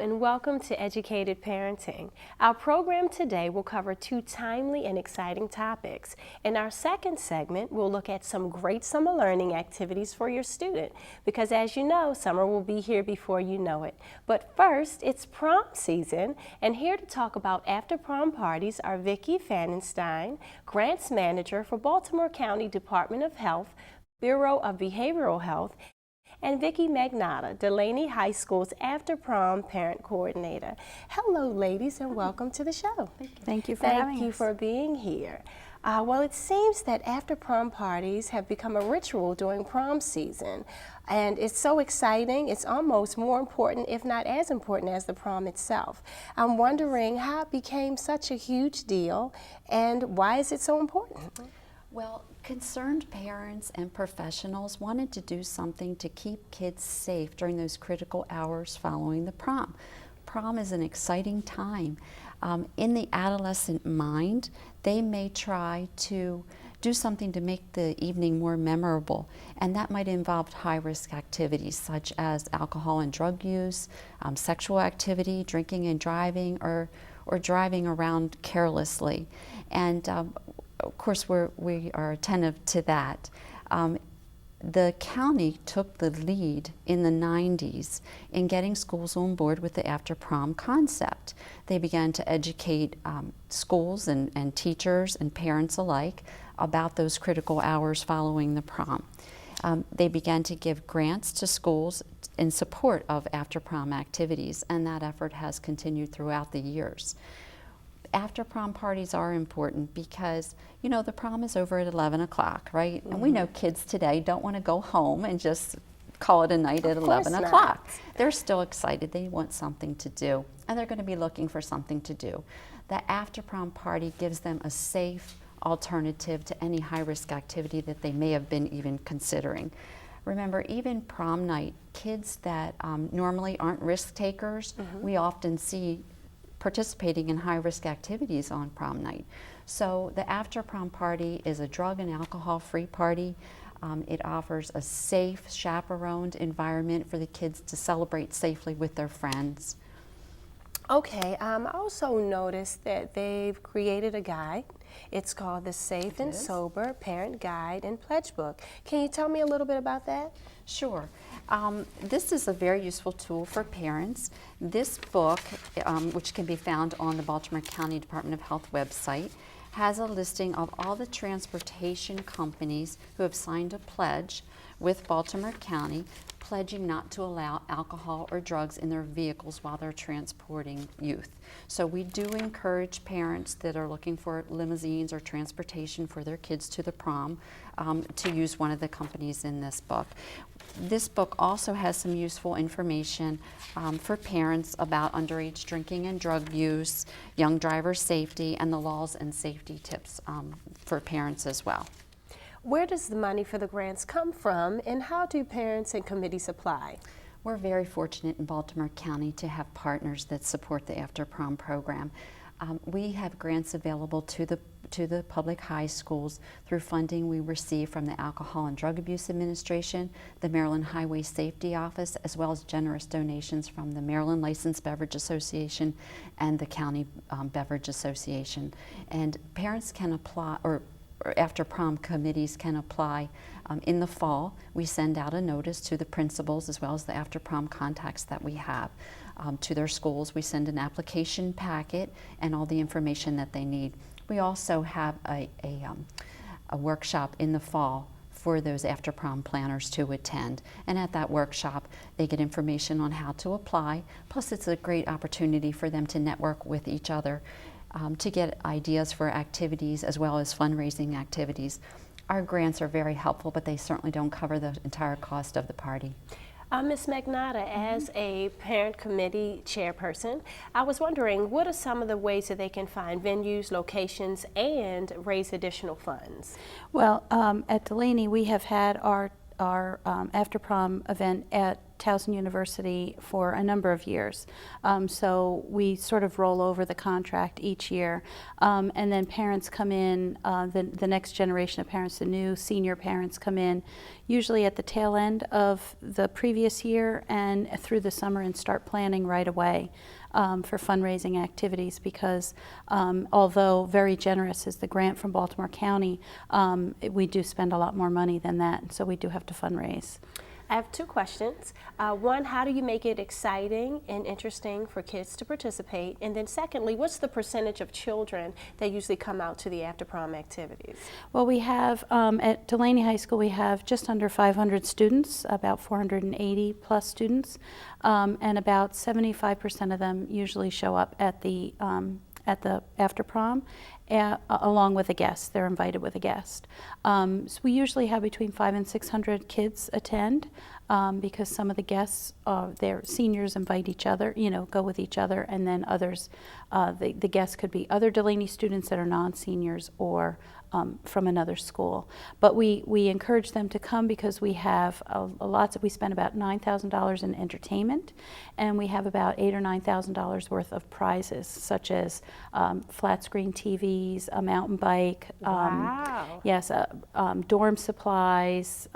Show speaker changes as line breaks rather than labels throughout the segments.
and welcome to Educated Parenting. Our program today will cover two timely and exciting topics. In our second segment, we'll look at some great summer learning activities for your student because, as you know, summer will be here before you know it. But first, it's prom season, and here to talk about after prom parties are Vicki Fannenstein, Grants Manager for Baltimore County Department of Health, Bureau of Behavioral Health, and Vicki Magnotta, Delaney High School's After Prom Parent Coordinator. Hello, ladies, and welcome to the show.
Thank you for having us.
Thank you for being here. Well, it seems that after prom parties have become a ritual during prom season, and it's so exciting. It's almost more important, if not as important, as the prom itself. I'm wondering how it became such a huge deal, and why is it so important?
Well, concerned parents and professionals wanted to do something to keep kids safe during those critical hours following the prom. Prom is an exciting time. In the adolescent mind, they may try to do something to make the evening more memorable, and that might involve high-risk activities such as alcohol and drug use, sexual activity, drinking and driving, or driving around carelessly. And of course, we are attentive to that. The county took the lead in the 90s in getting schools on board with the after prom concept. They began to educate schools and teachers and parents alike about those critical hours following the prom. They began to give grants to schools in support of after prom activities, and that effort has continued throughout the years. After prom parties are important because, you know, the prom is over at 11 o'clock, right? Mm-hmm. And we know kids today don't want to go home and just call it a night at 11 o'clock. They're still excited. They want something to do, and they're going to be looking for something to do. The after prom party gives them a safe alternative to any high-risk activity that they may have been even considering. Remember, even prom night, kids that normally aren't risk takers, we often see participating in high-risk activities on prom night. So the after prom party is a drug and alcohol-free party. It offers a safe, chaperoned environment for the kids to celebrate safely with their friends.
Okay, I also noticed that they've created a guide. It's called the Safe and Sober Parent Guide and Pledge Book. Can you tell me a little bit about that?
Sure. This is a very useful tool for parents. This book, which can be found on the Baltimore County Department of Health website, has a listing of all the transportation companies who have signed a pledge with Baltimore County, pledging not to allow alcohol or drugs in their vehicles while they're transporting youth. So we do encourage parents that are looking for limousines or transportation for their kids to the prom to use one of the companies in this book. This book also has some useful information for parents about underage drinking and drug use, young driver safety, and the laws and safety tips for parents as well.
Where does the money for the grants come from, and how do parents and committees apply?
We're very fortunate in Baltimore County to have partners that support the After Prom program. We have grants available to the public high schools through funding we receive from the Alcohol and Drug Abuse Administration, the Maryland Highway Safety Office, as well as generous donations from the Maryland Licensed Beverage Association and the County Beverage Association. And parents can apply, or after prom committees can apply in the fall. We send out a notice to the principals as well as the after prom contacts that we have to their schools. We send an application packet and all the information that they need. We also have a workshop in the fall for those after prom planners to attend, and at that workshop they get information on how to apply, plus it's a great opportunity for them to network with each other to get ideas for activities as well as fundraising activities. Our grants are very helpful, but they certainly don't cover the entire cost of the party.
Ms. Magnotta, as a parent committee chairperson, I was wondering, what are some of the ways that they can find venues, locations, and raise additional funds?
Well, at Delaney, we have had our after prom event at Towson University for a number of years. So we sort of roll over the contract each year. And then parents come in, the next generation of parents, the new senior parents come in, usually at the tail end of the previous year and through the summer, and start planning right away for fundraising activities, because although very generous is the grant from Baltimore County, we do spend a lot more money than that, so we do have to fundraise.
I have two questions. One, how do you make it exciting and interesting for kids to participate? And then secondly, what's the percentage of children that usually come out to the after prom activities?
Well, we have, at Delaney High School, we have just under 500 students, about 480 plus students, and about 75% of them usually show up at the after prom, along with a guest. They're invited with a guest. So we usually have between 500 and 600 kids attend, because some of the guests, their seniors invite each other, go with each other, and then others, the guests could be other Delaney students that are non-seniors or from another school. But we encourage them to come because we have we spend about $9,000 in entertainment, and we have about $8,000 or $9,000 worth of prizes, such as flat screen TVs, a mountain bike,
Wow.
yes, dorm supplies,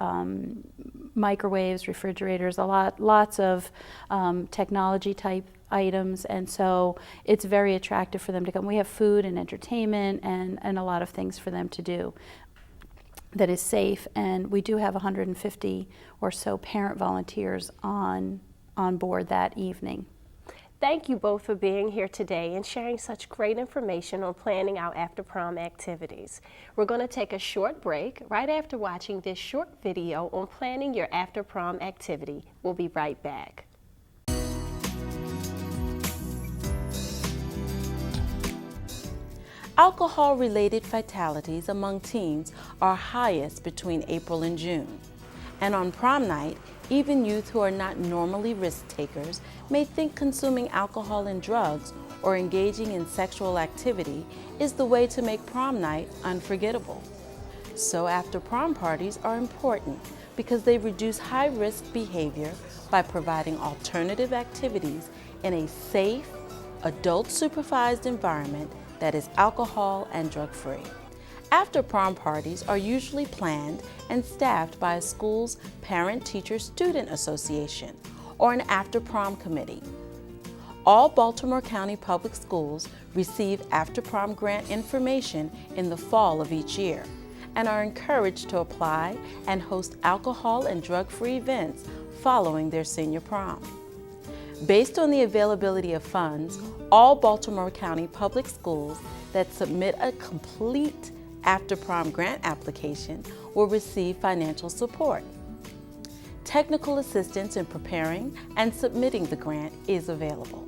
microwaves, refrigerators, lots of technology type items, and so it's very attractive for them to come. We have food and entertainment and a lot of things for them to do that is safe, and we do have 150 or so parent volunteers on board that evening.
Thank you both for being here today and sharing such great information on planning our after prom activities. We're going to take a short break right after watching this short video on planning your after prom activity. We'll be right back.
Alcohol-related fatalities among teens are highest between April and June. And on prom night, even youth who are not normally risk takers may think consuming alcohol and drugs or engaging in sexual activity is the way to make prom night unforgettable. So after prom parties are important because they reduce high-risk behavior by providing alternative activities in a safe, adult-supervised environment that is alcohol and drug-free. After prom parties are usually planned and staffed by a school's parent-teacher-student association or an after prom committee. All Baltimore County Public Schools receive after prom grant information in the fall of each year and are encouraged to apply and host alcohol and drug-free events following their senior prom. Based on the availability of funds, all Baltimore County Public Schools that submit a complete after prom grant application will receive financial support. Technical assistance in preparing and submitting the grant is available.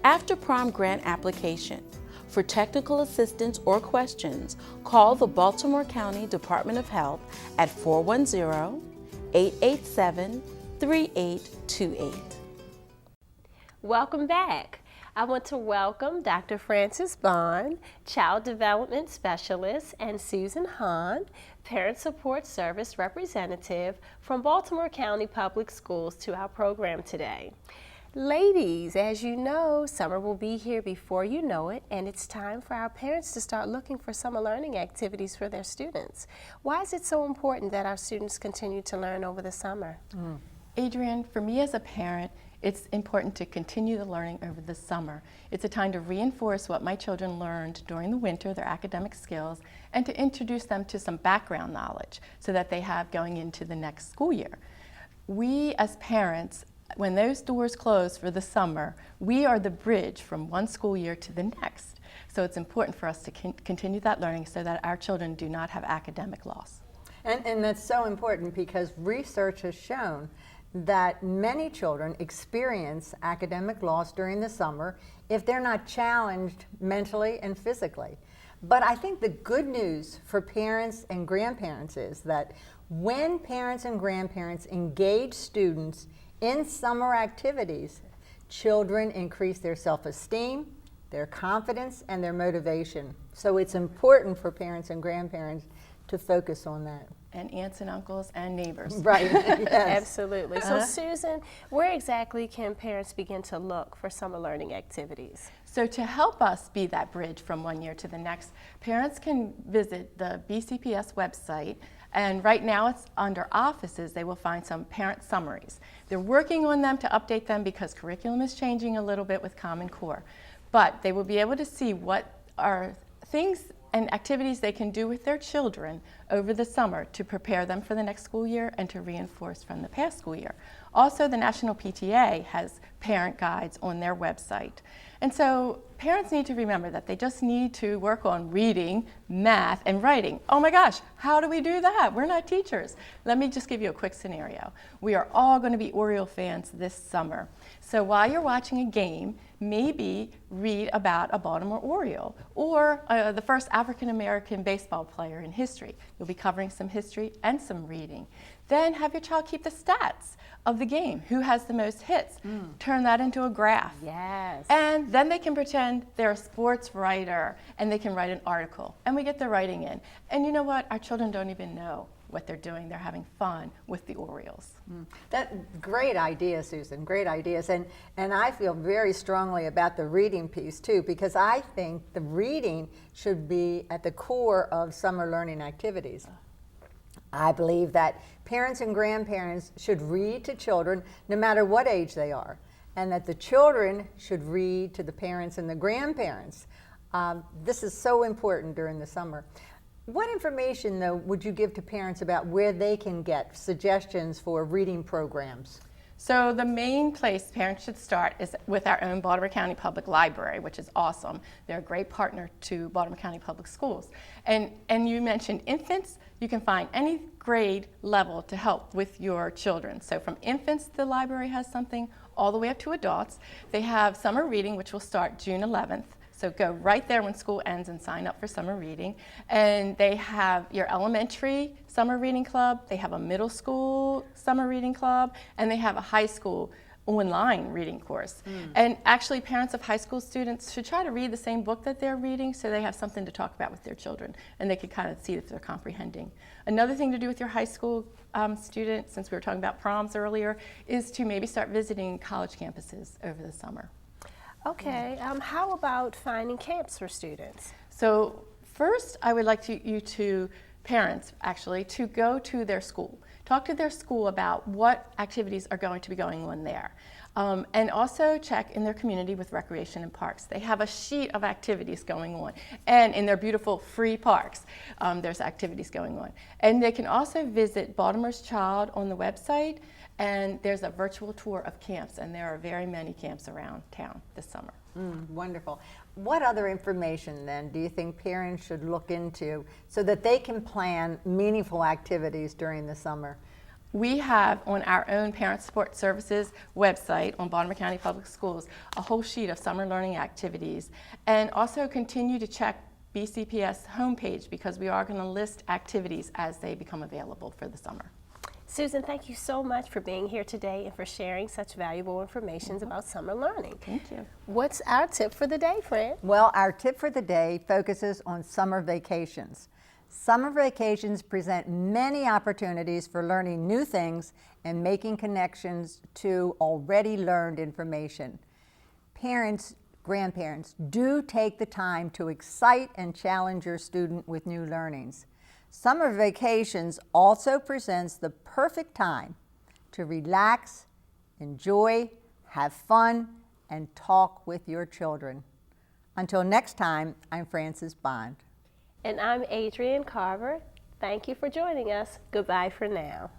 After prom grant application. For technical assistance or questions, call the Baltimore County Department of Health at 410-887-3828.
Welcome back. I want to welcome Dr. Frances Bond, Child Development Specialist, and Susan Hahn, Parent Support Service Representative from Baltimore County Public Schools, to our program today. Ladies, as you know, summer will be here before you know it, and it's time for our parents to start looking for summer learning activities for their students. Why is it so important that our students continue to learn over the summer?
Adrienne, for me as a parent, it's important to continue the learning over the summer. It's a time to reinforce what my children learned during the winter, their academic skills, and to introduce them to some background knowledge so that they have going into the next school year. We as parents, when those doors close for the summer, we are the bridge from one school year to the next. So it's important for us to continue that learning so that our children do not have academic loss.
And that's so important because research has shown that many children experience academic loss during the summer if they're not challenged mentally and physically. But I think the good news for parents and grandparents is that when parents and grandparents engage students in summer activities, children increase their self-esteem, their confidence, and their motivation. So it's important for parents and grandparents to focus on that.
and aunts and uncles and neighbors.
Right. Yes.
Absolutely. So Susan, where exactly can parents begin to look for summer learning activities?
So to help us be that bridge from one year to the next, parents can visit the BCPS website, and right now it's under offices. They will find some parent summaries. They're working on them to update them because curriculum is changing a little bit with Common Core. But they will be able to see what are things and activities they can do with their children over the summer to prepare them for the next school year and to reinforce from the past school year. Also, the National PTA has parent guides on their website. And so parents need to remember that they just need to work on reading, math, and writing. Oh my gosh, how do we do that? We're not teachers. Let me just give you a quick scenario. We are all going to be Oriole fans this summer. So while you're watching a game, maybe read about a Baltimore Oriole or the first African-American baseball player in history. You'll be covering some history and some reading. Then have your child keep the stats of the game. Who has the most hits? Turn that into a graph.
Yes.
And then they can pretend they're a sports writer and they can write an article. And we get the writing in. And you know what? Our children don't even know what they're doing. They're having fun with the Orioles.
That great idea, Susan. Great ideas, and I feel very strongly about the reading piece too, because I think the reading should be at the core of summer learning activities. I believe that parents and grandparents should read to children no matter what age they are, and that the children should read to the parents and the grandparents. This is so important during the summer. What information, though, would you give to parents about where they can get suggestions for reading programs?
So the main place parents should start is with our own Baltimore County Public Library, which is awesome. They're a great partner to Baltimore County Public Schools. And you mentioned infants. You can find any grade level to help with your children. So from infants, the library has something, all the way up to adults. They have summer reading, which will start June 11th. So go right there when school ends and sign up for summer reading. And they have your elementary summer reading club, they have a middle school summer reading club, and they have a high school online reading course. And actually parents of high school students should try to read the same book that they're reading so they have something to talk about with their children and they can kind of see if they're comprehending. Another thing to do with your high school students, since we were talking about proms earlier, is to maybe start visiting college campuses over the summer.
Okay, how about finding camps for students?
So first, I would like parents actually, to go to their school. Talk to their school about what activities are going to be going on there. And also check in their community with recreation and parks. They have a sheet of activities going on. And in their beautiful free parks, there's activities going on. And they can also visit Baltimore's Child on the website. And there's a virtual tour of camps, and there are very many camps around town this summer.
Wonderful. What other information then do you think parents should look into so that they can plan meaningful activities during the summer?
We have on our own Parent Support Services website on Baltimore County Public Schools a whole sheet of summer learning activities, and also continue to check BCPS homepage because we are going to list activities as they become available for the summer.
Susan, thank you so much for being here today and for sharing such valuable information about summer learning.
Thank you.
What's our tip for the day, Fran?
Well, our tip for the day focuses on summer vacations. Summer vacations present many opportunities for learning new things and making connections to already learned information. Parents, grandparents, do take the time to excite and challenge your student with new learnings. Summer vacations also presents the perfect time to relax, enjoy, have fun, and talk with your children. Until next time, I'm Frances Bond.
And I'm Adrienne Carver. Thank you for joining us. Goodbye for now.